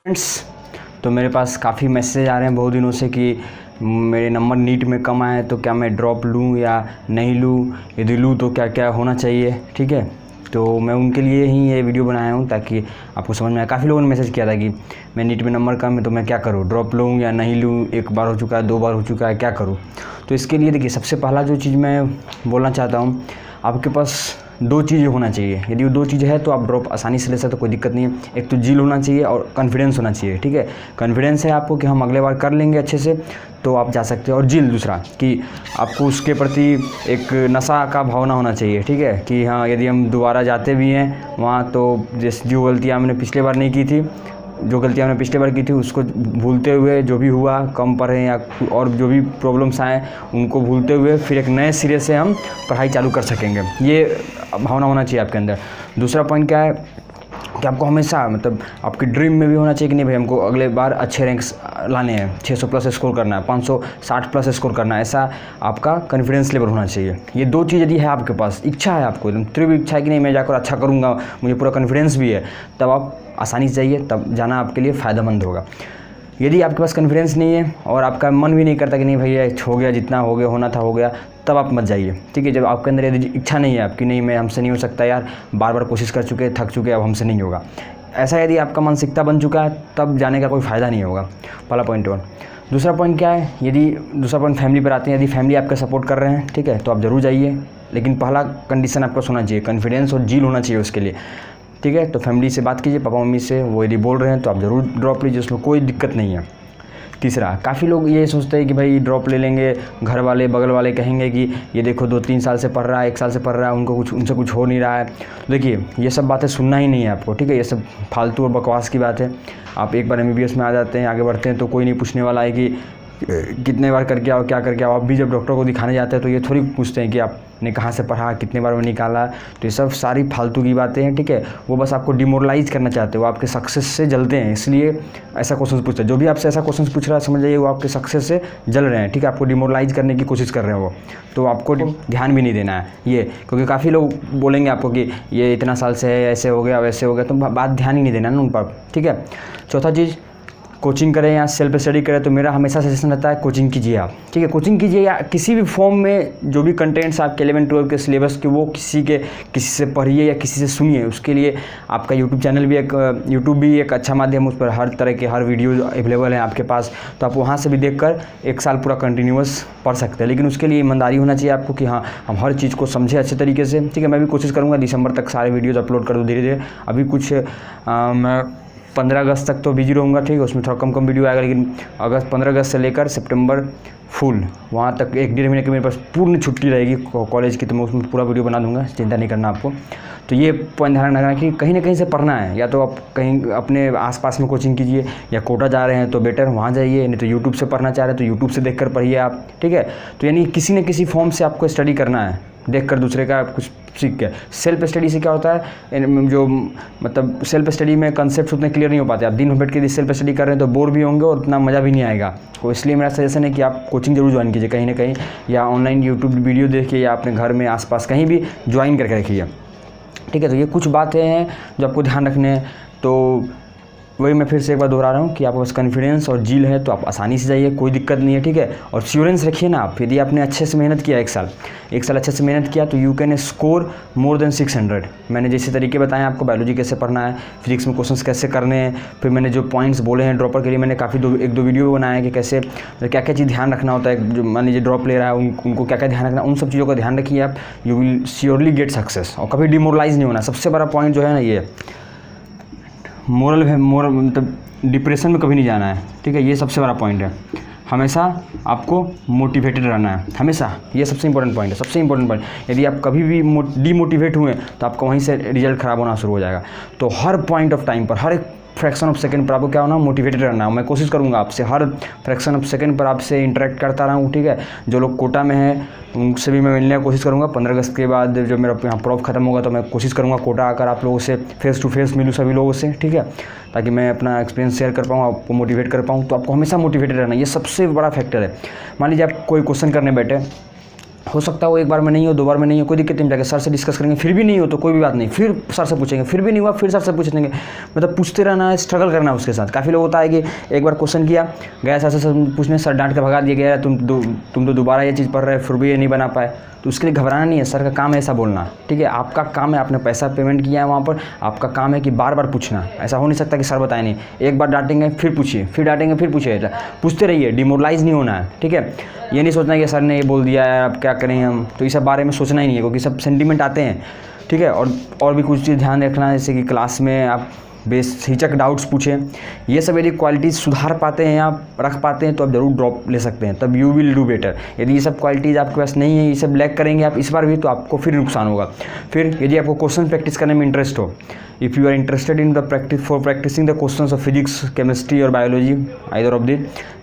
Friends, तो मेरे पास काफ़ी मैसेज आ रहे हैं बहुत दिनों से कि मेरे नंबर नीट में कम आए तो क्या मैं ड्रॉप लूँ या नहीं लूँ, यदि लूँ तो क्या क्या होना चाहिए। ठीक है, तो मैं उनके लिए ही ये वीडियो बनाया हूँ ताकि आपको समझ में आए। काफ़ी लोगों ने मैसेज किया था कि मैं नीट में नंबर कम है तो मैं क्या करूँ, ड्रॉप लूँ या नहीं लूँ, एक बार हो चुका है, 2 बार हो चुका है, क्या करूँ। तो इसके लिए देखिए, सबसे पहला जो चीज़ मैं बोलना चाहता हूँ, आपके पास 2 चीज़ होना चाहिए। यदि वो 2 चीज़ है तो आप ड्रॉप आसानी से ले सकते हो, कोई दिक्कत नहीं है। एक तो जील होना चाहिए और कॉन्फिडेंस होना चाहिए। ठीक है, कॉन्फिडेंस है आपको कि हम अगले बार कर लेंगे अच्छे से, तो आप जा सकते हो। और जील दूसरा कि आपको उसके प्रति एक नशा का भावना होना चाहिए। ठीक है, कि हाँ, यदि हम दोबारा जाते भी हैं वहाँ तो जो गलतियाँ हमने पिछले बार नहीं की थी, जो गलतियाँ हमने पिछले बार की थी उसको भूलते हुए, जो भी हुआ कम पढ़ें या और जो भी प्रॉब्लम्स आए उनको भूलते हुए फिर एक नए सिरे से हम पढ़ाई चालू कर सकेंगे। ये भावना होना चाहिए आपके अंदर। दूसरा पॉइंट क्या है कि आपको हमेशा मतलब आपकी ड्रीम में भी होना चाहिए कि नहीं भाई, हमको अगले बार अच्छे रैंक्स लाने हैं, 600 प्लस स्कोर करना है, 560 प्लस स्कोर करना है। ऐसा आपका कॉन्फिडेंस लेवल होना चाहिए। ये 2 चीज़ यदि है आपके पास, इच्छा है आपको एकदम तीव्र इच्छा है कि नहीं मैं जाकर अच्छा करूँगा, मुझे पूरा कॉन्फिडेंस भी है, तब आप आसानी से जाइए, तब जाना आपके लिए फ़ायदेमंद होगा। यदि आपके पास कॉन्फिडेंस नहीं है और आपका मन भी नहीं करता कि नहीं भैया हो गया, जितना हो गया होना था हो गया, तब आप मत जाइए। ठीक है, जब आपके अंदर यदि इच्छा नहीं है आपकी, नहीं मैं हमसे नहीं हो सकता यार, बार बार कोशिश कर चुके, थक चुके, अब हमसे नहीं होगा, ऐसा यदि आपका मानसिकता बन चुका है, तब जाने का कोई फ़ायदा नहीं होगा। पहला पॉइंट 1। दूसरा पॉइंट क्या है, यदि दूसरा पॉइंट फैमिली पर आते हैं। यदि फैमिली आपका सपोर्ट कर रहे हैं, ठीक है, तो आप ज़रूर जाइए, लेकिन पहला कंडीशन आपका होना चाहिए, कॉन्फिडेंस और जील होना चाहिए उसके लिए। ठीक है, तो फैमिली से बात कीजिए, पापा मम्मी से, वो यदि बोल रहे हैं तो आप ज़रूर ड्रॉप लीजिए, उसमें कोई दिक्कत नहीं है। तीसरा, काफ़ी लोग ये सोचते हैं कि भाई ड्रॉप ले लेंगे, घर वाले बगल वाले कहेंगे कि ये देखो 2-3 साल से पढ़ रहा है, 1 साल से पढ़ रहा है, उनसे कुछ हो नहीं रहा है। देखिए, ये सब बातें सुनना ही नहीं है आपको। ठीक है, ये सब फालतू और बकवास की बात है। आप एक बार MBBS में आ जाते हैं, आगे बढ़ते हैं, तो कोई नहीं पूछने वाला है कि कितने बार करके आओ, क्या करके आओ। आप भी जब डॉक्टर को दिखाने जाते हैं तो ये थोड़ी पूछते हैं कि आपने कहाँ से पढ़ा, कितने बार में निकाला। तो ये सब सारी फालतू की बातें हैं। ठीक है, वो बस आपको डिमोरलाइज करना चाहते हो, वो आपके सक्सेस से जलते हैं, इसलिए ऐसा क्वेश्चन पूछते हैं। जो भी आपसे ऐसा क्वेश्चन पूछ रहा है, समझ जाइए वो आपके सक्सेस से जल रहे हैं। ठीक है, आपको डिमोरलाइज करने की कोशिश कर रहे हैं वो, तो आपको ध्यान भी नहीं देना है ये, क्योंकि काफ़ी लोग बोलेंगे आपको कि ये इतना साल से है, ऐसे हो गया, वैसे हो गया, तो बात ध्यान ही नहीं देना ना उन पर। ठीक है, चौथा चीज़, कोचिंग करें या सेल्फ स्टडी करें, तो मेरा हमेशा सजेशन रहता है कोचिंग कीजिए आप। ठीक है, कोचिंग कीजिए या किसी भी फॉर्म में जो भी कंटेंट्स आपके 11-12 के सिलेबस के, वो किसी से पढ़िए या किसी से सुनिए। उसके लिए आपका यूट्यूब चैनल भी यूट्यूब भी एक अच्छा माध्यम, उस पर हर तरह के हर वीडियो अवेलेबल हैं आपके पास, तो आप वहाँ से भी देखकर 1 साल पूरा कंटिन्यूअस पढ़ सकते हैं। लेकिन उसके लिए ईमानदारी होना चाहिए आपको कि हाँ, हम हर चीज़ को समझें अच्छे तरीके से। ठीक है, मैं भी कोशिश करूँगा दिसंबर तक सारे वीडियोज़ अपलोड कर दूँ धीरे धीरे। अभी कुछ मैं 15 अगस्त तक तो बिजी रहूँगा। ठीक है, उसमें थोड़ा कम वीडियो आएगा, लेकिन 15 अगस्त से लेकर सितंबर फुल, वहाँ तक 1-1.5 महीने की मेरे पास पूर्ण छुट्टी रहेगी कॉलेज की, तो मैं उसमें पूरा वीडियो बना दूँगा, चिंता नहीं करना आपको। तो ये पॉइंट ध्यान रखना कि कहीं ना कहीं से पढ़ना है, या तो आप कहीं अपने आसपास में कोचिंग कीजिए, या कोटा जा रहे हैं तो बेटर वहाँ जाइए, नहीं तो यूट्यूब से पढ़ना चाह रहे हैं तो यूट्यूब से देखकर पढ़िए आप। ठीक है, तो यानी किसी न किसी फॉर्म से आपको स्टडी करना है, देखकर दूसरे का कुछ सीख के। सेल्फ स्टडी से क्या होता है, जो मतलब सेल्फ स्टडी में कंसेप्ट उतने क्लियर नहीं हो पाते। आप दिन भर बैठ के सेल्फ स्टडी कर रहे हैं तो बोर भी होंगे और उतना मज़ा भी नहीं आएगा। तो इसलिए मेरा सजेशन है कि आप कोचिंग जरूर ज्वाइन कीजिए कहीं ना कहीं, या ऑनलाइन यूट्यूब वीडियो देखिए, या अपने घर में आसपास कहीं भी ज्वाइन करके रखिए। ठीक है, तो ये कुछ बातें हैं जो आपको ध्यान रखने हैं। तो वही मैं फिर से एक बार दोहरा रहा हूँ कि आपके पास कॉन्फिडेंस और जील है तो आप आसानी से जाइए, कोई दिक्कत नहीं है। ठीक है, और श्योरेंस रखिए ना आप, यदि आपने अच्छे से मेहनत किया, 1 साल अच्छे से मेहनत किया, तो you can score more than 600। मैंने जैसे तरीके बताए आपको, बायोलॉजी कैसे पढ़ना है, फिजिक्स में क्वेश्चंस कैसे करने हैं, फिर मैंने जो पॉइंट्स बोले हैं ड्रॉपर के लिए, मैंने काफ़ी 1-2 वीडियो बनाए हैं कि कैसे क्या क्या चीज़ ध्यान रखना होता है। जो मान लीजिए ड्रॉप ले रहा है उनको क्या क्या ध्यान रखना, उन सब चीज़ों का ध्यान रखिए आप, you will surely get success. और कभी डिमोरलाइज नहीं होना, सबसे बड़ा पॉइंट जो है ना ये, मोरल मतलब डिप्रेशन में कभी नहीं जाना है। ठीक है, ये सबसे बड़ा पॉइंट है। हमेशा आपको मोटिवेटेड रहना है, हमेशा, ये सबसे इंपॉर्टेंट पॉइंट है, सबसे इंपॉर्टेंट पॉइंट। यदि आप कभी भी डिमोटिवेट हुए तो आपका वहीं से रिजल्ट ख़राब होना शुरू हो जाएगा। तो हर पॉइंट ऑफ टाइम पर, हर एक फ्रैक्शन ऑफ सेकंड पर आपको क्या होना, मोटिवेटेड रहना है। मैं कोशिश करूँगा आपसे हर फ्रैक्शन ऑफ सेकंड पर आपसे इंटरेक्ट करता रहूँ। ठीक है, जो लोग कोटा में हैं उनसे भी मैं मिलने की कोशिश करूँगा। 15 अगस्त के बाद जब मेरा यहाँ प्रॉफ खत्म होगा तो मैं कोशिश करूँगा कोटा आकर आप लोगों से फेस टू फेस मिलूँ, सभी लोगों से। ठीक है, ताकि मैं अपना एक्सपीरियंस शेयर कर पाऊँ, आपको मोटिवेट कर पाऊँ। तो आपको हमेशा मोटिवेटेड रहना, ये सबसे बड़ा फैक्टर है। मान लीजिए आप कोई क्वेश्चन करने बैठे, हो सकता है वो एक बार में नहीं हो, 2 बार में नहीं हो, कोई दिक्कत नहीं, जाके सर से डिस्कस करेंगे, फिर भी नहीं हो तो कोई भी बात नहीं, फिर सर से पूछेंगे, फिर भी नहीं हुआ, फिर सर से पूछेंगे। मतलब पूछते रहना है, स्ट्रगल करना है उसके साथ। काफ़ी लोग होता है कि एक बार क्वेश्चन किया, गया सर से पूछने, सर डांट के भगा दिया गया, तुम तो दोबारा ये चीज़ पढ़ रहे फिर भी ये नहीं बना पाए। तो उसके लिए घबराना नहीं है, सर का काम है ऐसा बोलना, ठीक है। आपका काम है, आपने पैसा पेमेंट किया है वहाँ पर, आपका काम है कि बार बार पूछना। ऐसा हो नहीं सकता कि सर बताए नहीं, एक बार डांटेंगे फिर पूछिए, फिर डांटेंगे फिर पूछिए, पूछते रहिए, डिमोरलाइज नहीं होना है, ठीक है। ये नहीं सोचना कि सर ने ये बोल दिया है अब क्या करें हम, तो इस सब बारे में सोचना ही नहीं है, क्योंकि सब सेंटीमेंट आते हैं, ठीक है। और भी कुछ चीज़ ध्यान रखना है, जैसे कि क्लास में आप बेहिचक डाउट्स पूछें। ये सब यदि क्वालिटीज़ सुधार पाते हैं या रख पाते हैं तो आप ज़रूर ड्रॉप ले सकते हैं, तब यू विल डू बेटर। यदि ये सब क्वालिटीज़ आपके पास नहीं है, ये सब लैक करेंगे आप इस बार भी, तो आपको फिर नुकसान होगा। फिर यदि आपको क्वेश्चन प्रैक्टिस करने में इंटरेस्ट हो, if you are interested in the practising the questions of physics, chemistry और बायोलॉजी, आइदर ऑफ दी,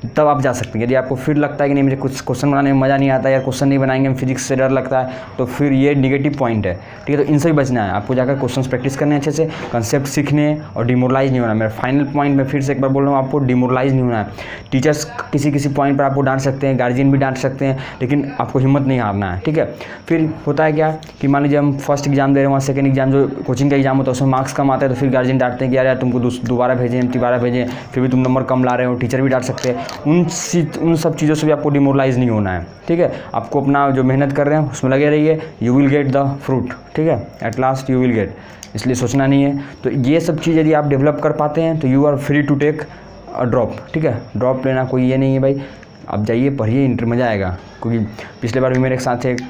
तब आप जा सकते हैं। यदि आपको फिर लगता है कि नहीं मुझे कुछ क्वेश्चन बनाने में मज़ा नहीं आता, या क्वेश्चन नहीं बनाएंगे, फिजिक्स से डर लगता है, तो फिर ये निगेटिव पॉइंट है, ठीक है। तो इनसे भी बचना है, आपको जाकर क्वेश्चन प्रैक्टिस करने अच्छे से, कंसेप्ट सीखने और डिमोरलाइज नहीं होना। मेरा फाइनल पॉइंट मैं फिर से एक बार बोल रहा हूँ, आपको डिमोरलाइज नहीं होना है। टीचर्स किसी पॉइंट पर आपको डांट सकते हैं, गार्जियन भी डांट सकते हैं, लेकिन आपको हिम्मत नहीं हारना है, ठीक है। फिर होता है क्या कि मान लीजिए हम फर्स्ट एग्जाम दे रहे हैं, वहाँ सेकंड एग्जाम जो कोचिंग का एग्जाम होता है उसमें मार्क्स कम आते हैं, तो फिर गार्जियन डांटते हैं कि यार तुमको दोबारा भेजें, तिबारा भेजें, फिर भी तुम नंबर कम ला रहे हो, टीचर भी डांट सकते हैं। उन सब चीज़ों से भी आपको डिमोरलाइज नहीं होना है, ठीक है। आपको अपना जो मेहनत कर रहे हैं उसमें लगे रहिए, you will get the fruit, ठीक है, at last you will get, इसलिए सोचना नहीं है। तो ये सब चीज़ यदि आप डेवलप कर पाते हैं तो you are free to take a drop, ठीक है। ड्रॉप लेना कोई ये नहीं है भाई, आप जाइए पढ़िए, मज़ा आएगा। क्योंकि पिछले बार भी मेरे साथ एक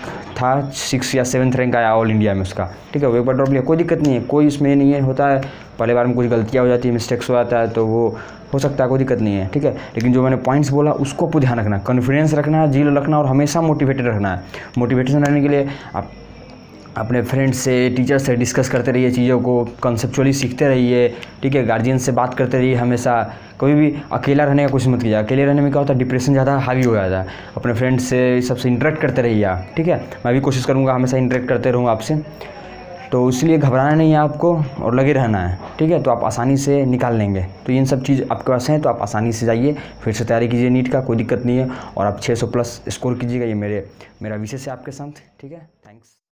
था 6 या 7th रैंक आया ऑल इंडिया में उसका, ठीक है। वो एक बार ड्रॉप लिया, कोई दिक्कत नहीं है, कोई इसमें नहीं है, होता है पहले बार में कुछ गलतियाँ हो जाती है, मिस्टेक्स हो जाता है, तो वो हो सकता है, कोई दिक्कत नहीं है, ठीक है। लेकिन जो मैंने पॉइंट्स बोला उसको आपको ध्यान रखना, कॉन्फिडेंस रखना है, जील रखना और हमेशा मोटिवेटेड रखना है। मोटिवेशन रहने के लिए आप अपने फ्रेंड्स से, टीचर से डिस्कस करते रहिए, चीज़ों को कंसेप्चुअली सीखते रहिए, ठीक है। गार्जियन से बात करते रहिए हमेशा, कभी भी अकेला रहने का कोशिश मत कीजिए। अकेले रहने में क्या होता है, डिप्रेशन ज़्यादा हावी हो जाता है। अपने फ्रेंड्स से सबसे इंटरेक्ट करते रहिए आप, ठीक है। मैं भी कोशिश करूँगा हमेशा इंटरेक्ट करते रहूँ आपसे, तो इसलिए घबराना नहीं है आपको और लगे रहना है, ठीक है। तो आप आसानी से निकाल लेंगे। तो इन सब चीज़ आपके पास हैं तो आप आसानी से जाइए, फिर से तैयारी कीजिए नीट का, कोई दिक्कत नहीं है, और आप 600+ स्कोर कीजिएगा। ये मेरा विशेष है आपके साथ, ठीक है। थैंक्स।